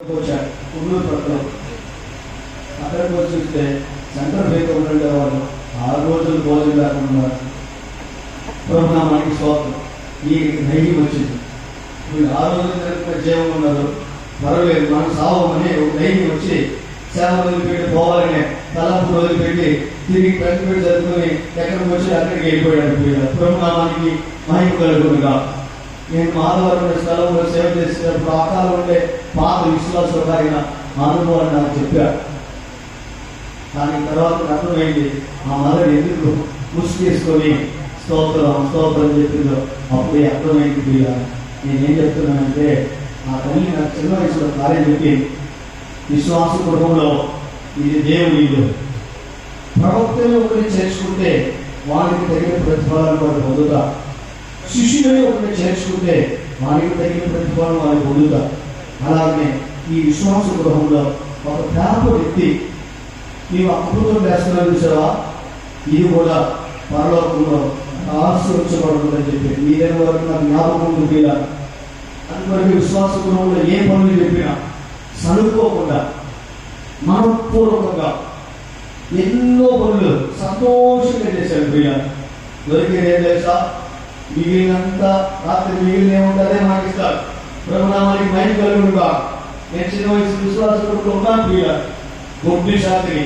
వచ్చాడు ఉన్నూరు పక్కన. అక్కడికి వచ్చి చూస్తే సెంటర్ బేక ఉండే వాళ్ళు 6 రోజులు భోజనం లేకుండా ప్రభునామానికి స్తోత్రం. ఈ ధైర్యం వచ్చింది. మీరు 6 రోజులు జరుగుతున్న జీవం ఉన్నారు, పర్వాలేదు మనం సావమని ఒక ధైర్యం వచ్చి సేవ వదిలిపెట్టి పోవాలనే తలంపు వదిలిపెట్టి తిరిగి ప్రతిపెట్టి జరుగుతుని ఎక్కడికి వచ్చి అక్కడికి వెళ్ళిపోయాడు. ప్రభునామానికి మహిమ కలుగునుగా. నేను మాధవరం స్థలంలో సేవ చేసేటప్పుడు ఆకాలం ఉండే పాత విశ్వాసమైన అనుభవాన్ని నాకు చెప్పారు. దాని తర్వాత అర్థమైంది ఆ మదర్ ఎందుకు ముసుకేసుకొని స్తోత్రం స్తోత్రం చెప్పిందో అప్పుడే అర్థమైంది. ప్రియ నేనేం చెప్తున్నానంటే ఆ తల్లి నాకు చిన్న వయసులో కార్యం చెప్పి విశ్వాస కుటుంబంలో ఇది దేవుని ఇల్లు. ప్రవక్తని ఒకరిని చేర్చుకుంటే వానికి తగిన ప్రతిఫలాన్ని వాడు పొందుతా. శిష్యుని ఒకరిని చేర్చుకుంటే వానికి తగిన ప్రతిఫలం వారు పొందుతా. అలాగే ఈ విశ్వాస గృహంలో ఒక పేప వ్యక్తి నీవు అద్భుతం వేస్తున్నావు చూసావా, ఇది కూడా పరలోకంలో ఆశీర్వదించబడుతుందని చెప్పి మీదైన వరకు నాకు జ్ఞాపకం ఉంది. అందువరకు విశ్వాస గృహంలో ఏ పనులు చెప్పినా సనుక్కోకుండా మనపూర్వకంగా ఎన్నో పనులు సంతోషంగా చేశాడు. ప్రియ దొరికింది ఏం తెలుసా, మిగిలినంత రాత్రి మిగిలిన ఏముంటుందే నాకు ఇస్తారు. ప్రభునామానికి మహిమ కలుగునుగా. నేను చిన్న వయసు విశ్వాసంలో ఉన్నాను. ప్రియ గొడ్డి శాస్త్రి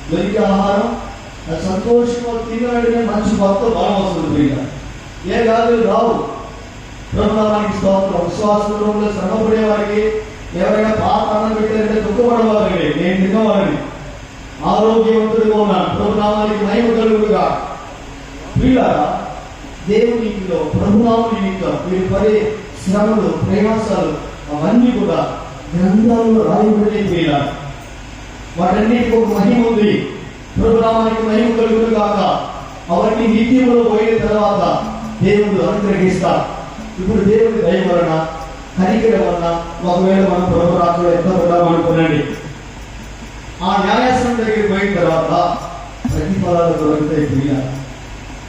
దొరికే ఆహారం అది సంతోషంగా తినడానికి మంచి భక్త బలం వస్తుంది. ప్రియ ఏ గాదులు రావు. ప్రభునామానికి స్తోత్రం. విశ్వాసంలో శ్రమపడే వారికి ఎవరైనా పాత అన్నం పెట్టారంటే దుఃఖపడవాలండి. నేను తిన్నవాడిని ఆరోగ్యవంతుడిగా ఉన్నాను. ప్రభునామానికి మహిమ కలుగునుగా. ప్రియులారా దేవుని ఇంట్లో ప్రభునామం నిమిత్తం మీరు పడే శ్రమలు ప్రయాసాలు అవన్నీ కూడా గ్రంథాల్లో రాయబడిన ప్రియుల వాటన్నిటికి ఒక మహిమ ఉంది. ప్రభునామానికి మహిమ కలుగును కాక అవన్నీ నిత్యంలో పోయిన తర్వాత దేవుడు అనుగ్రహిస్తారు. ఇప్పుడు దేవుడి దయ వలన కనికరం వలన ఒకవేళ మనం ప్రభు రాత్రులు ఎంత పడ్డామో అనుకోనండి, ఆ న్యాయాసనం దగ్గరికి పోయిన తర్వాత ప్రతిఫలాలు దొరుకుతాయి. ప్రియ